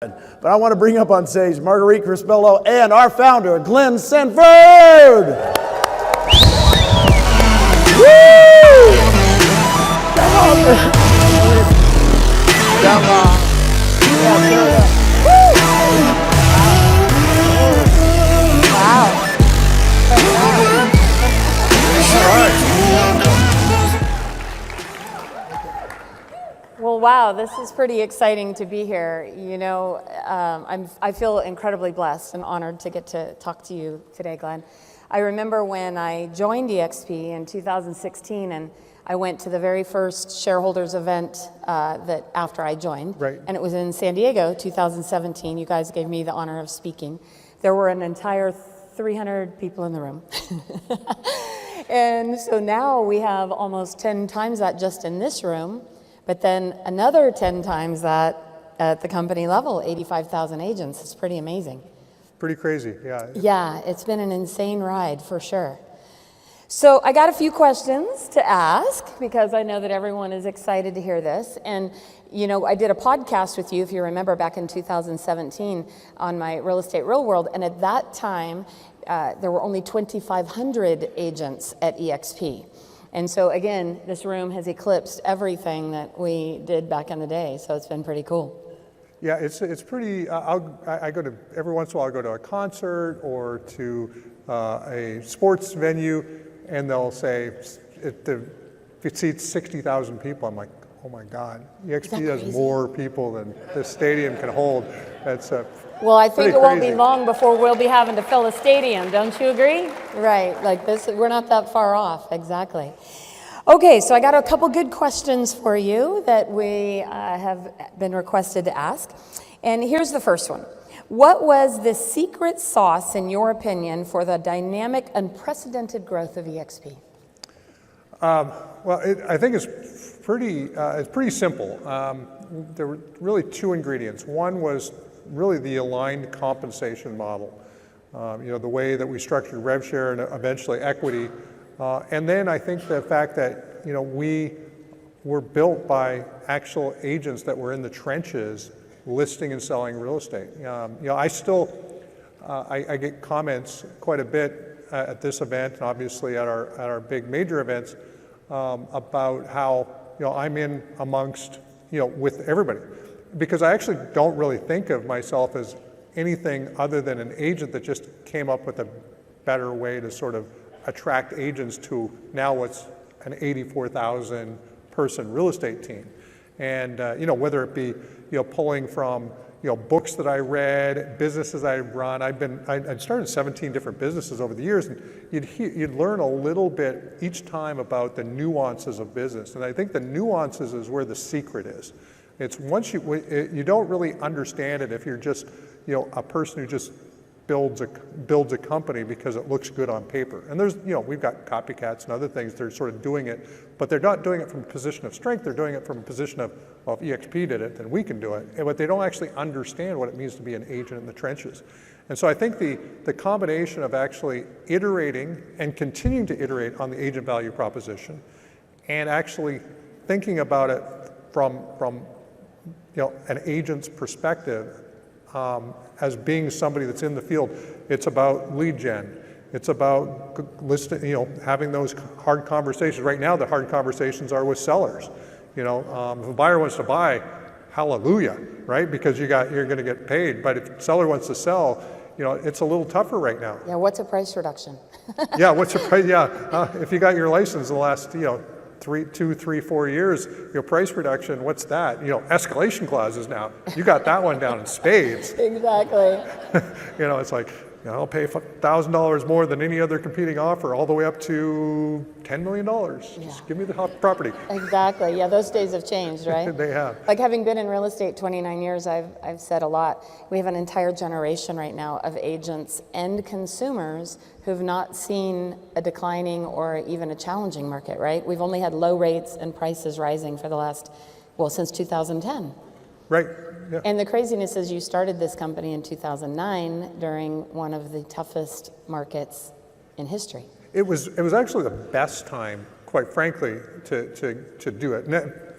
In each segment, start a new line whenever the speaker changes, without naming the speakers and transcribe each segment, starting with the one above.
happen. But I want to bring up on stage Marguerite Crespillo and our founder, Glenn Sanford. Woo! Come on. Come on. Yeah,
wow. Well, wow, this is pretty exciting to be here. You know, I feel incredibly blessed and honored to get to talk to you today, Glenn. I remember when I joined EXP in 2016, and I went to the very first shareholders event that after I joined,
right.
And it was in San Diego, 2017. You guys gave me the honor of speaking. There were an entire 300 people in the room. And so now we have almost 10 times that just in this room, but then another 10 times that at the company level, 85,000 agents. It's pretty amazing.
Pretty crazy, yeah.
Yeah, it's been an insane ride for sure. So I got a few questions to ask because I know that everyone is excited to hear this. And you know, I did a podcast with you, if you remember, back in 2017 on my Real Estate Real World. And at that time, there were only 2,500 agents at EXP. And so again, this room has eclipsed everything that we did back in the day. So it's been pretty cool.
Yeah, it's pretty, I go to, every once in a while I go to a concert or to a sports venue, and they'll say, it seats 60,000 people. I'm like, oh my God, EXP has more people than this stadium can hold. That's
well, I think it won't
crazy.
be long before we'll be having to fill a stadium, don't you agree? Right, like this, we're not that far off, exactly. Okay, so I got a couple good questions for you that we have been requested to ask. And here's the first one. What was the secret sauce, in your opinion, for the dynamic, unprecedented growth of EXP?
Well, I think it's pretty simple. There were really two ingredients. One was really the aligned compensation model. You know, the way that we structured rev share and eventually equity. And then I think the fact that, you know, we were built by actual agents that were in the trenches listing and selling real estate. You know, I still, I get comments quite a bit at this event, and obviously at our big major events, about how, you know, I'm in amongst, you know, with everybody. Because I actually don't really think of myself as anything other than an agent that just came up with a better way to sort of attract agents to now what's an 84,000 person real estate team. And you know, whether it be, you know, pulling from, you know, books that I read, businesses I run. I started 17 different businesses over the years, and you'd learn a little bit each time about the nuances of business. And I think the nuances is where the secret is. It's once you don't really understand it if you're just, you know, a person who just builds a company because it looks good on paper. And there's, you know, we've got copycats and other things. They're sort of doing it, but they're not doing it from a position of strength. They're doing it from a position of, well, if EXP did it, then we can do it. But they don't actually understand what it means to be an agent in the trenches. And so I think the combination of actually iterating and continuing to iterate on the agent value proposition, and actually thinking about it from you know, an agent's perspective, as being somebody that's in the field. It's about lead gen. It's about listing, you know, having those hard conversations. Right now, the hard conversations are with sellers. You know, if a buyer wants to buy, hallelujah, right? Because you're going to get paid. But if a seller wants to sell, you know, it's a little tougher right now.
Yeah, what's a price reduction?
Yeah, what's a price? Yeah, if you got your license in the last, you know, 2, 3, 4 years, your price reduction, what's that? You know, escalation clauses now. You got that one down in spades.
Exactly.
You know, it's like, you know, I'll pay $1,000 more than any other competing offer, all the way up to $10 million.
Yeah.
Just give me the property.
Exactly. Yeah, those days have changed, right?
They have.
Like, having been in real estate 29 years, I've said a lot. We have an entire generation right now of agents and consumers who've not seen a declining or even a challenging market, right? We've only had low rates and prices rising for the last, well, since 2010.
Right. Yeah.
And the craziness is you started this company in 2009 during one of the toughest markets in history.
It was actually the best time, quite frankly, to do it.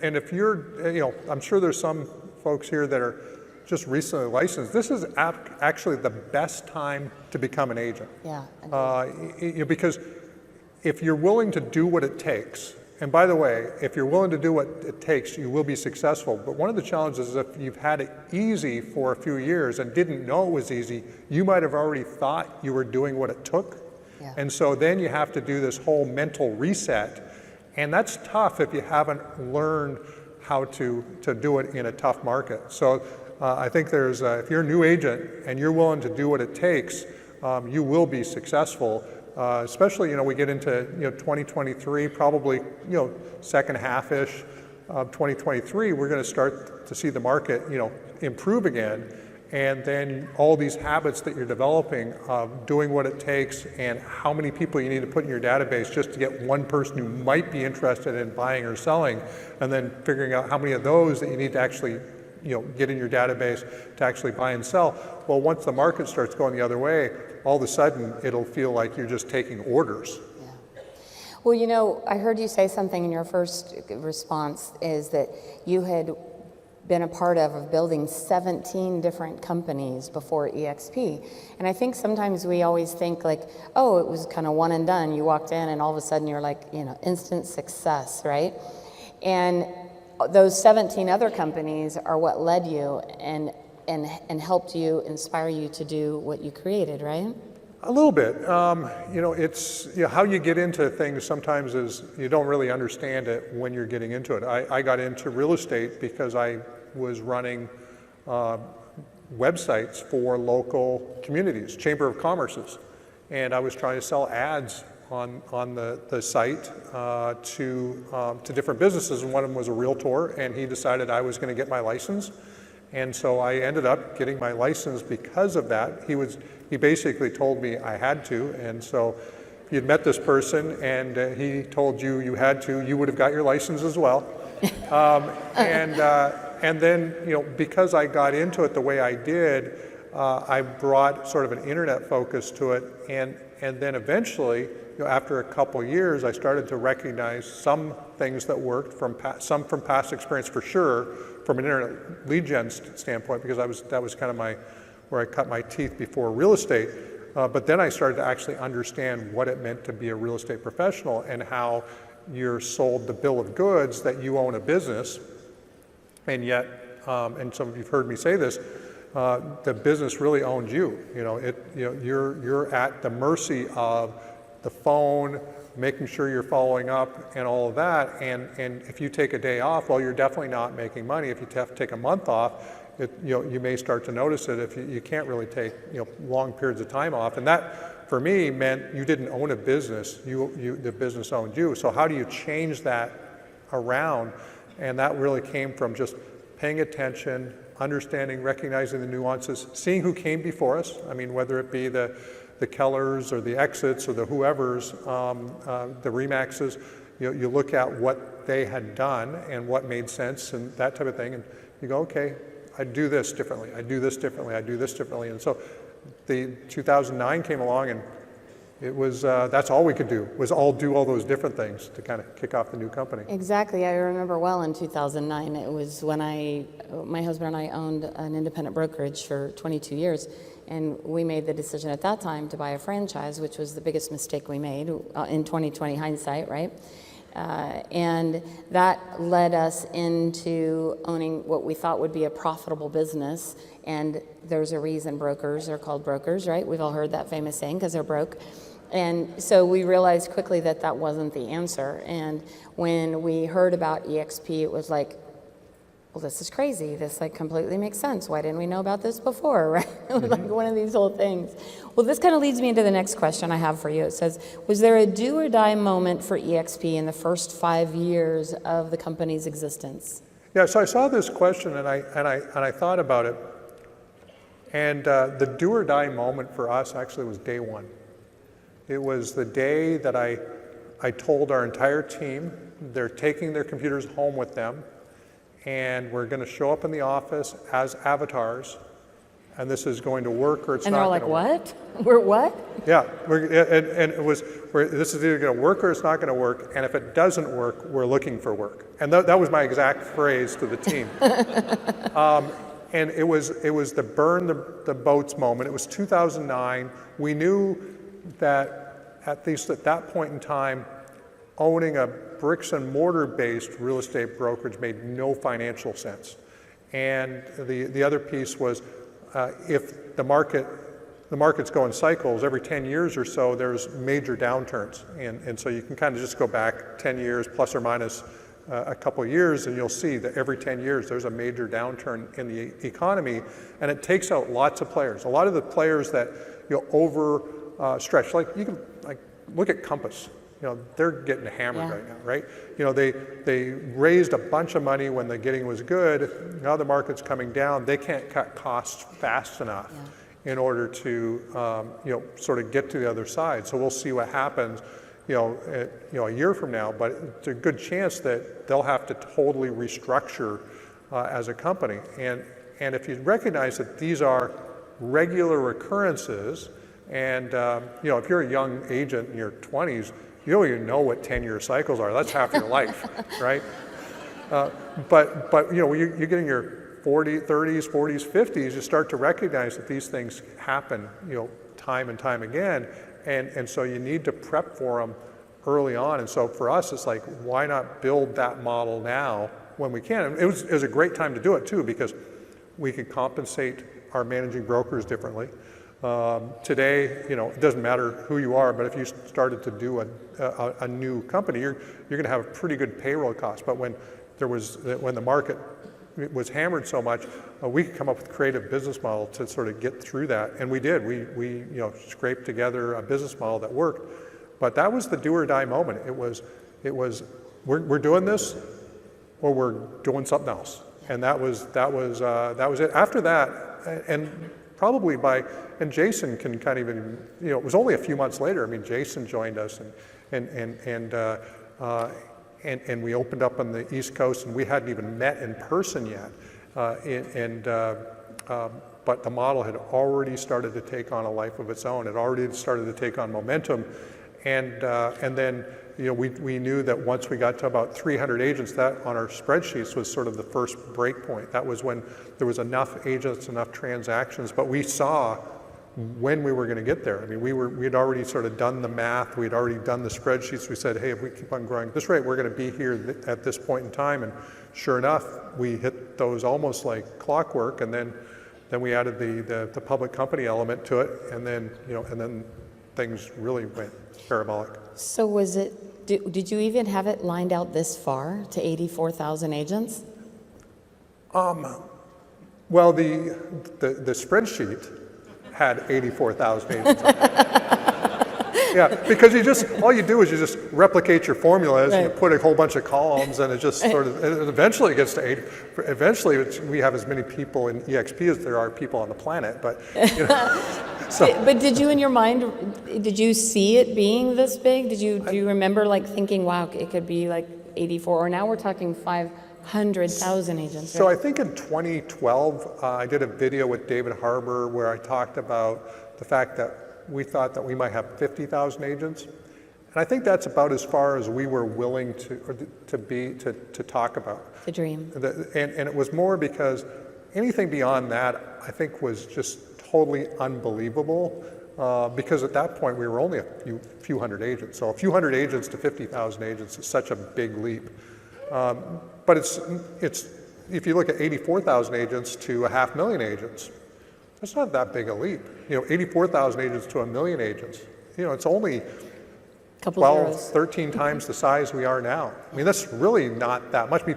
And if you're, you know, I'm sure there's some folks here that are just recently licensed, this is actually the best time to become an agent.
Yeah.
Because if you're willing to do what it takes, and by the way, if you're willing to do what it takes, you will be successful. But one of the challenges is if you've had it easy for a few years and didn't know it was easy, you might have already thought you were doing what it took.
Yeah.
And so then you have to do this whole mental reset. And that's tough if you haven't learned how to do it in a tough market. So I think there's, if you're a new agent and you're willing to do what it takes, you will be successful. Especially, we get into 2023, probably second half-ish of 2023, we're going to start to see the market improve again, and then all these habits that you're developing of doing what it takes and how many people you need to put in your database just to get one person who might be interested in buying or selling, and then figuring out how many of those that you need to actually get in your database to actually buy and sell. Well, once the market starts going the other way, all of a sudden it'll feel like you're just taking orders.
Yeah. Well, I heard you say something in your first response is that you had been a part of building 17 different companies before EXP. And I think sometimes we always think like, oh, it was kind of one and done. You walked in and all of a sudden you're like, instant success, right? And those 17 other companies are what led you and helped you, inspire you to do what you created, right?
A little bit. It's how you get into things sometimes is you don't really understand it when you're getting into it. I got into real estate because I was running websites for local communities, Chamber of Commerce's, and I was trying to sell ads on the site to different businesses, and one of them was a realtor, and he decided I was going to get my license, and so I ended up getting my license because of that. He basically told me I had to, and so if you'd met this person and he told you you had to, you would have got your license as well. And then because I got into it the way I did, I brought sort of an internet focus to it, and then eventually, after a couple years, I started to recognize some things that worked, some from past experience for sure, from an internet lead gen standpoint, because that was kind of where I cut my teeth before real estate. But then I started to actually understand what it meant to be a real estate professional and how you're sold the bill of goods that you own a business, and yet, and some of you've heard me say this, the business really owns you. You're at the mercy of the phone, making sure you're following up and all of that. And if you take a day off, well, you're definitely not making money. If you have to take a month off, you may start to notice it if you can't really take long periods of time off. And that, for me, meant you didn't own a business. The business owned you. So how do you change that around? And that really came from just paying attention, understanding, recognizing the nuances, seeing who came before us. I mean, whether it be the Kellers or the Exits or the whoever's, the Remaxes, you look at what they had done and what made sense and that type of thing, and you go, okay, I do this differently, I do this differently, I do this differently. And so the 2009 came along, and it was, that's all we could do, was do all those different things to kind of kick off the new company.
Exactly. I remember well in 2009. It was when my husband and I owned an independent brokerage for 22 years, and we made the decision at that time to buy a franchise, which was the biggest mistake we made in 2020 hindsight, right? And that led us into owning what we thought would be a profitable business. And there's a reason brokers are called brokers, right? We've all heard that famous saying, because they're broke. And so we realized quickly that that wasn't the answer. And when we heard about EXP, it was like, well, this is crazy. This completely makes sense. Why didn't we know about this before, right? It was like one of these whole things. Well, this kind of leads me into the next question I have for you. It says, was there a do or die moment for EXP in the first 5 years of the company's existence?
Yeah, so I saw this question and I thought about it. And the do or die moment for us actually was day one. It was the day that I told our entire team they're taking their computers home with them, and we're going to show up in the office as avatars, and this is going to work or it's not going to work.
And they're like, what? We're what?
Yeah, and it was, this is either going to work or it's not going to work, and if it doesn't work, we're looking for work. And that was my exact phrase to the team. And it was the burn the boats moment. It was 2009. We knew that at least at that point in time, owning a bricks and mortar based real estate brokerage made no financial sense. And the other piece was if the markets go in cycles, every 10 years or so, there's major downturns. And so you can kind of just go back 10 years plus or minus a couple of years, and you'll see that every 10 years there's a major downturn in the economy, and it takes out lots of players. A lot of the players that overstretch, like you can look at Compass. They're getting hammered right now, right? They raised a bunch of money when the getting was good. Now the market's coming down. They can't cut costs fast enough in order to sort of get to the other side. So we'll see what happens a year from now, but it's a good chance that they'll have to totally restructure as a company. And if you recognize that these are regular occurrences, and if you're a young agent in your 20s, you don't even know what 10-year cycles are. That's half your life, right? But when you're getting your 30s, 40s, 50s, you start to recognize that these things happen, time and time again. And so you need to prep for them early on. And so for us, it's like, why not build that model now when we can? And it was a great time to do it too, because we could compensate our managing brokers differently. Today, it doesn't matter who you are, but if you started to do a new company, you're going to have a pretty good payroll cost. But when the market was hammered so much, we could come up with a creative business model to sort of get through that, and we did. We scraped together a business model that worked. But that was the do or die moment. It was we're doing this, or we're doing something else, and that was it. After that, and probably and Jason can kind of even, it was only a few months later. I mean, Jason joined us, and we opened up on the East Coast, and we hadn't even met in person yet. But the model had already started to take on a life of its own. It already started to take on momentum, and then we knew that once we got to about 300 agents, that on our spreadsheets was sort of the first break point. That was when there was enough agents, enough transactions, but we saw when we were going to get there. I mean, we had already sort of done the math. We had already done the spreadsheets. We said, hey, if we keep on growing at this rate, we're going to be here at this point in time. And sure enough, we hit those almost like clockwork. And then we added the public company element to it. And then things really went parabolic.
So did you even have it lined out this far to 84,000 agents?
Well, the spreadsheet had 84,000 agents on it. Yeah, because all you do is you just replicate your formulas, and you put a whole bunch of columns, and it just sort of, and eventually it gets to 80. Eventually we have as many people in EXP as there are people on the planet, but so.
But did you in your mind, did you see it being this big? Do you remember thinking, wow, it could be like 84, or now we're talking 500,000 agents?
So I think in 2012, I did a video with David Harbour where I talked about the fact that we thought that we might have 50,000 agents. And I think that's about as far as we were willing to talk about.
The dream.
And it was more because anything beyond that, I think, was just totally unbelievable. Because at that point, we were only a few hundred agents. So a few hundred agents to 50,000 agents is such a big leap. But it's if you look at 84,000 agents to 500,000 agents, that's not that big a leap. 84,000 agents to 1 million agents. It's only 12, 13 times the size we are now. I mean, that's really not that much. I mean,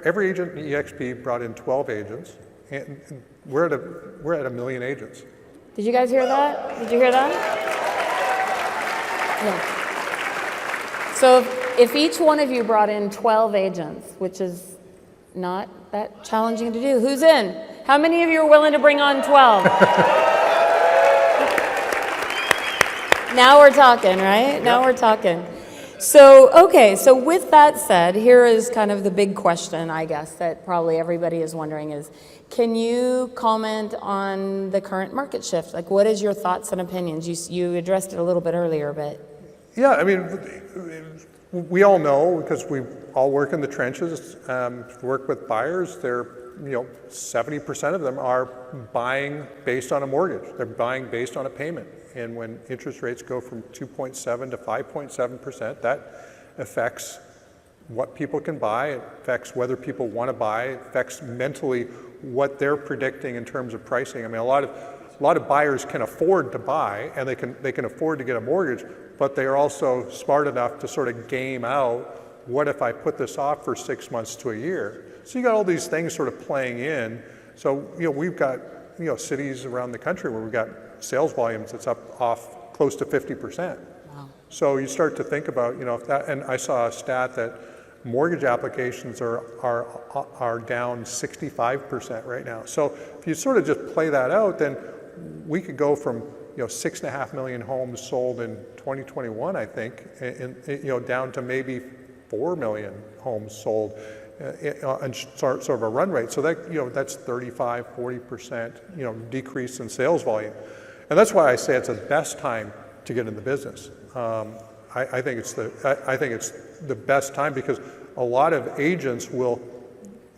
every agent in EXP brought in 12 agents, and we're at 1 million agents.
Did you guys hear that? Did you hear that? Yeah. So if each one of you brought in 12 agents, which is not that challenging to do, who's in? How many of you are willing to bring on 12? Now we're talking, right? Yep. Now we're talking. So with that said, here is kind of the big question, I guess, that probably everybody is wondering is, can you comment on the current market shift? Like, what is your thoughts and opinions? You addressed it a little bit earlier, but.
Yeah, I mean, we all know, because we all work in the trenches, work with buyers, they're 70% of them are buying based on a mortgage. They're buying based on a payment. And when interest rates go from 2.7 to 5.7%, that affects what people can buy, it affects whether people want to buy, it affects mentally what they're predicting in terms of pricing. I mean, a lot of buyers can afford to buy, and they can afford to get a mortgage, but they are also smart enough to sort of game out, what if I put this off for 6 months to a year? So you got all these things sort of playing in. So we've got cities around the country where we've got sales volumes that's off close to 50%.
Wow.
So you start to think about if that, and I saw a stat that mortgage applications are down 65% right now. So if you sort of just play that out, then we could go from 6.5 million homes sold in 2021, I think, and down to maybe 4 million homes sold, and sort of a run rate. So that that's 35-40% decrease in sales volume, and that's why I say it's the best time to get in the business. I think it's the best time, because a lot of agents will,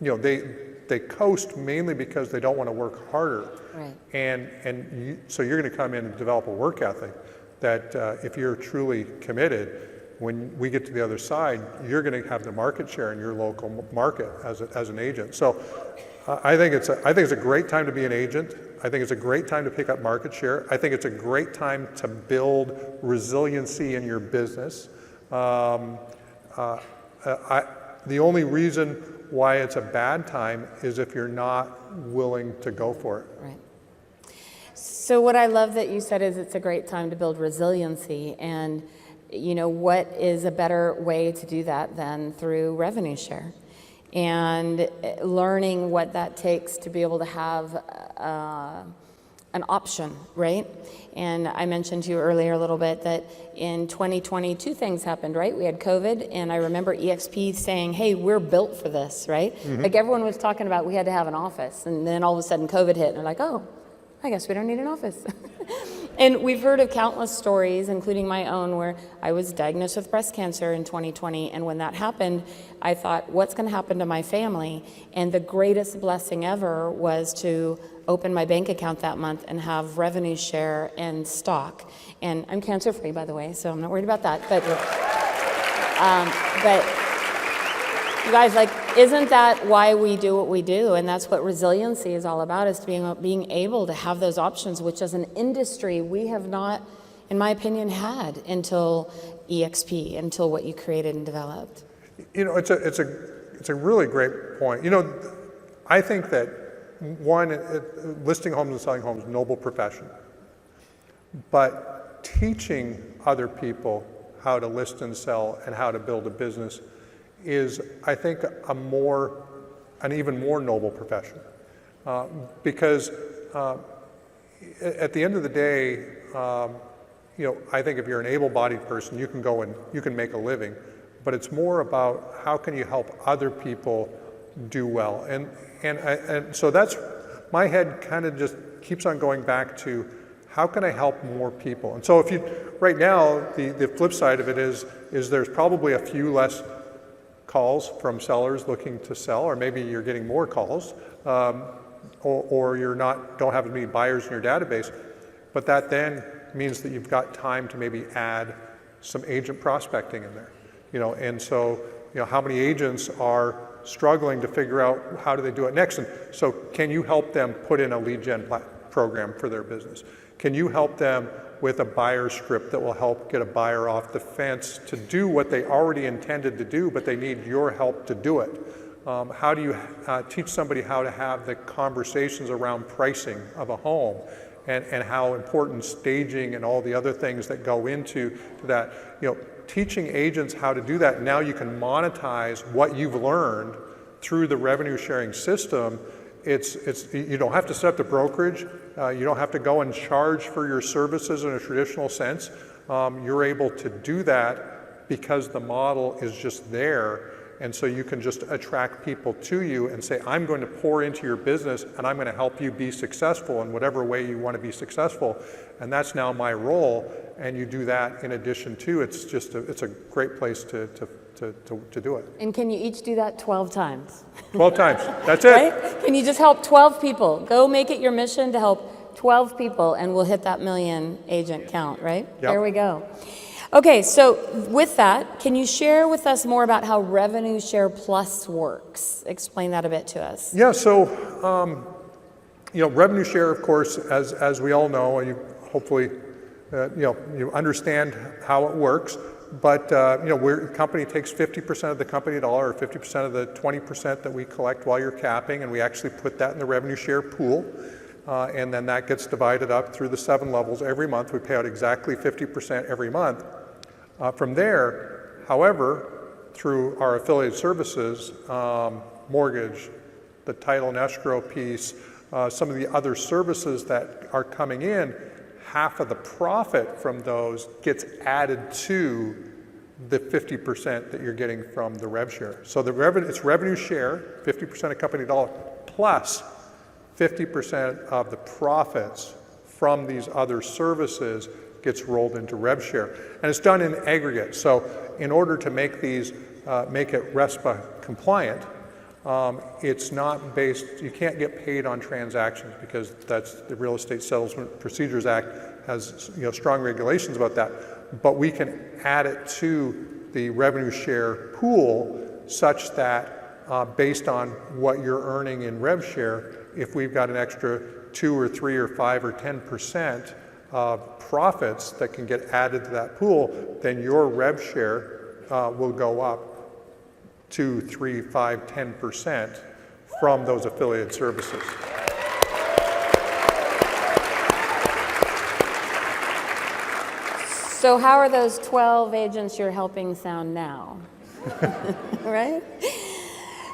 they coast mainly because they don't want to work harder.
Right.
So you're going to come in and develop a work ethic that if you're truly committed, when we get to the other side, you're going to have the market share in your local market as an agent. So I think it's a great time to be an agent. I think it's a great time to pick up market share. I think it's a great time to build resiliency in your business. The only reason why it's a bad time is if you're not willing to go for it.
Right. So what I love that you said is it's a great time to build resiliency, and what is a better way to do that than through revenue share, and learning what that takes to be able to have an option, right? And I mentioned to you earlier a little bit that in 2020, two things happened, right? We had COVID, and I remember EXP saying, hey, we're built for this, right? Mm-hmm. Like everyone was talking about we had to have an office, and then all of a sudden COVID hit, and they're like, oh, I guess we don't need an office. And we've heard of countless stories, including my own, where I was diagnosed with breast cancer in 2020. And when that happened, I thought, what's going to happen to my family? And the greatest blessing ever was to open my bank account that month and have revenue share and stock. And I'm cancer-free, by the way, so I'm not worried about that. But you guys, isn't that why we do what we do? And that's what resiliency is all about, is being able to have those options, which as an industry we have not, in my opinion, had until EXP, until what you created and developed.
It's a really great point. I think that listing homes and selling homes, noble profession, but teaching other people how to list and sell and how to build a business is, I think, an even more noble profession, because at the end of the day, I think if you're an able-bodied person, you can go and you can make a living, but it's more about how can you help other people do well, and so that's, my head kind of just keeps on going back to how can I help more people. And so right now, the flip side of it is there's probably a few less calls from sellers looking to sell, or maybe you're getting more calls, or you're don't have as many buyers in your database, but that then means that you've got time to maybe add some agent prospecting in there, and so how many agents are struggling to figure out how do they do it next, and so can you help them put in a lead gen program for their business? Can you help them with a buyer script that will help get a buyer off the fence to do what they already intended to do, but they need your help to do it? How do you teach somebody how to have the conversations around pricing of a home, and how important staging and all the other things that go into that? Teaching agents how to do that. Now you can monetize what you've learned through the revenue sharing system. You don't have to set up the brokerage. You don't have to go and charge for your services in a traditional sense. You're able to do that because the model is just there. And so you can just attract people to you and say, I'm going to pour into your business and I'm going to help you be successful in whatever way you want to be successful. And that's now my role. And you do that in addition to, it's a great place to to do it.
And can you each do that 12 times?
12 times, that's it.
Right? Can you just help 12 people? Go make it your mission to help 12 people, and we'll hit that million agent count, right?
Yep.
There we go. Okay, so with that, can you share with us more about how Revenue Share Plus works? Explain that a bit to us.
Yeah, so, revenue share, of course, as we all know, and you hopefully, you understand how it works, but, the company takes 50% of the company dollar, or 50% of the 20% that we collect while you're capping, and we actually put that in the revenue share pool. And then that gets divided up through the 7 levels every month. We pay out exactly 50% every month. From there, however, through our affiliate services, mortgage, the title and escrow piece, some of the other services that are coming in, half of the profit from those gets added to the 50% that you're getting from the rev share. So it's revenue share, 50% of company dollar, plus 50% of the profits from these other services gets rolled into rev share. And it's done in aggregate. So in order to make these, make it RESPA compliant, it's not based, you can't get paid on transactions, because that's the Real Estate Settlement Procedures Act has strong regulations about that. But we can add it to the revenue share pool such that based on what you're earning in rev share, if we've got an extra 2 or 3 or 5 or 10% of profits that can get added to that pool, then your rev share will go up 2, 3, 5, 10% from those affiliate services.
So how are those 12 agents you're helping sound now? Right?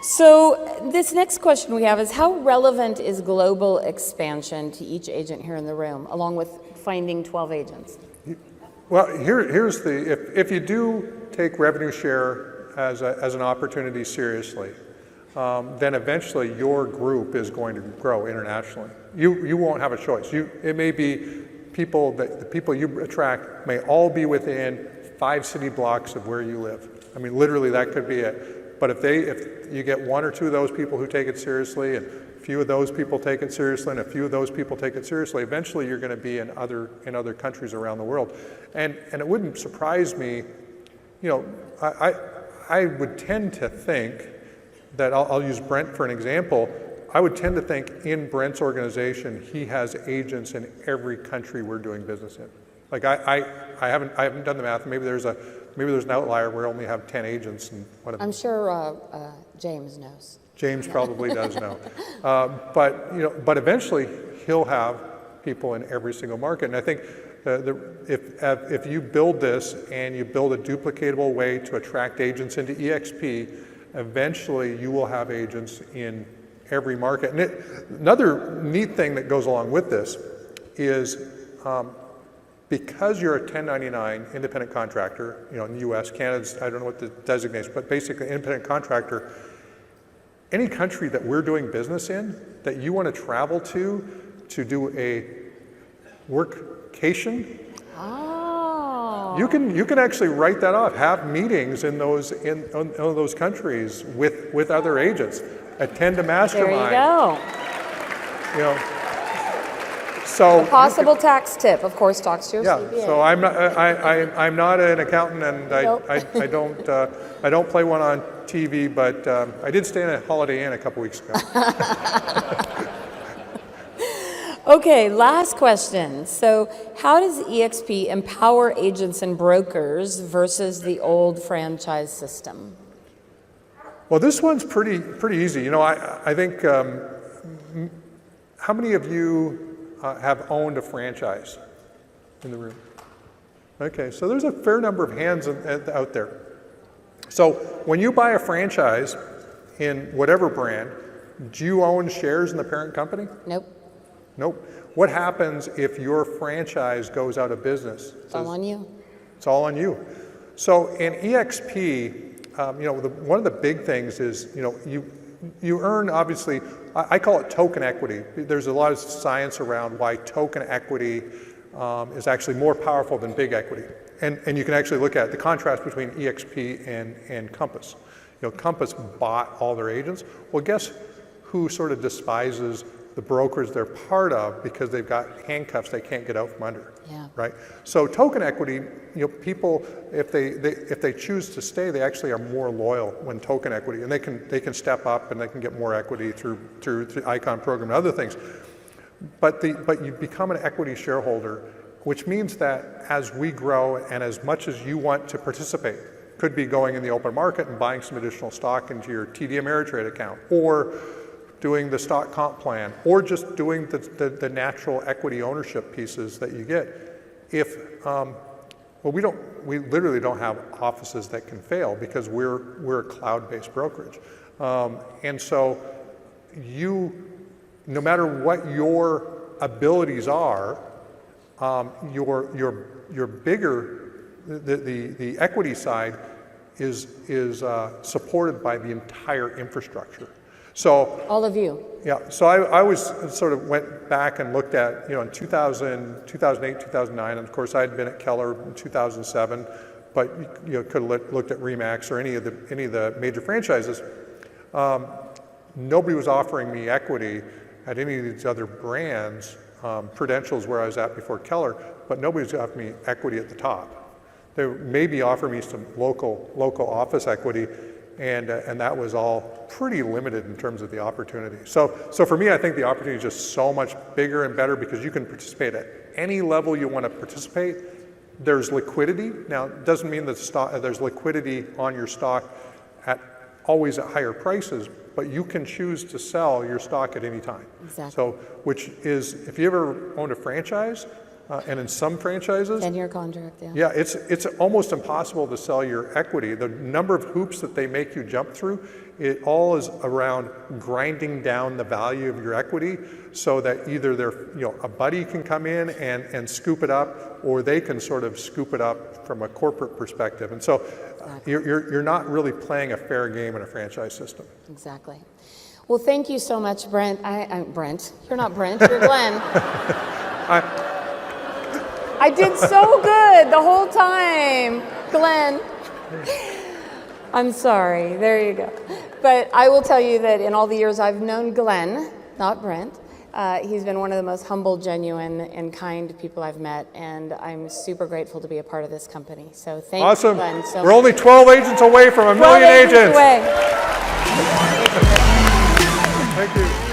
So this next question we have is, how relevant is global expansion to each agent here in the room, along with finding 12 agents?
Well, here's the, if you do take revenue share as an opportunity seriously, then eventually your group is going to grow internationally. You won't have a choice. It may be the people you attract may all be within 5 city blocks of where you live. I mean, literally that could be it. But if you get 1 or 2 of those people who take it seriously, and a few of those people take it seriously, and a few of those people take it seriously, eventually you're going to be in other countries around the world. And it wouldn't surprise me, I would tend to think that, I'll use Brent for an example, I would tend to think in Brent's organization, he has agents in every country we're doing business in. Like I haven't done the math. Maybe there's an outlier where we only have 10 agents and whatever.
I'm sure James knows.
James probably does know. But eventually he'll have people in every single market. And I think if you build this and you build a duplicatable way to attract agents into EXP, eventually you will have agents in every market. And another neat thing that goes along with this is because you're a 1099 independent contractor, in the US, Canada's, I don't know what the designation, but basically independent contractor, any country that we're doing business in that you want to travel to do a workcation, you can actually write that off, have meetings in those countries with other agents, attend a mastermind.
There you go.
So
a possible tax tip, of course, talks to your CPA.
So I'm not an accountant, and
Nope.
I don't play one on TV, but I did stay in a Holiday Inn a couple weeks ago.
Okay, last question. So how does EXP empower agents and brokers versus the old franchise system?
Well, this one's pretty easy. I think, how many of you have owned a franchise in the room? Okay, so there's a fair number of hands out there. So when you buy a franchise in whatever brand, do you own shares in the parent company?
Nope.
Nope. What happens if your franchise goes out of business?
It's all on you.
It's all on you. So in EXP, one of the big things is, you earn, obviously, I call it token equity. There's a lot of science around why token equity is actually more powerful than big equity. and you can actually look at the contrast between EXP and Compass. Compass bought all their agents. Well, guess who sort of despises the brokers they're part of because they've got handcuffs they can't get out from under, right? So token equity, people, if they choose to stay, they actually are more loyal when token equity, and they can step up and they can get more equity through the Icon program and other things. But you become an equity shareholder, which means that as we grow and as much as you want to participate, could be going in the open market and buying some additional stock into your TD Ameritrade account, or doing the stock comp plan, or just doing the natural equity ownership pieces that you get. We literally don't have offices that can fail because we're a cloud-based brokerage. And so no matter what your abilities are, your bigger, the equity side is supported by the entire infrastructure. So
all of you.
Yeah. So I always sort of went back and looked at, in 2008, 2009, and of course I had been at Keller in 2007, but could have looked at Remax or any of the major franchises. Nobody was offering me equity at any of these other brands. Prudential's where I was at before Keller, but nobody's offered me equity at the top. They maybe offer me some local office equity, and that was all pretty limited in terms of the opportunity. So for me, I think the opportunity is just so much bigger and better because you can participate at any level you want to participate. There's liquidity. Now, it doesn't mean that there's liquidity on your stock always at higher prices, but you can choose to sell your stock at any time.
Exactly.
So, which is, if you ever owned a franchise, and in some franchises,
10-year contract,
yeah, it's almost impossible to sell your equity. The number of hoops that they make you jump through, it all is around grinding down the value of your equity so that either a buddy can come in and scoop it up, or they can sort of scoop it up from a corporate perspective. And so you're not really playing a fair game in a franchise system.
Exactly. Well, thank you so much, Brent. I'm Brent. You're not Brent, you're Glenn. I did so good the whole time, Glenn. I'm sorry, there you go. But I will tell you that in all the years I've known Glenn, not Brent, he's been one of the most humble, genuine, and kind people I've met, and I'm super grateful to be a part of this company. So thank you, Glenn. So
we're only 12 agents away from a million agents.
Away.
Thank you.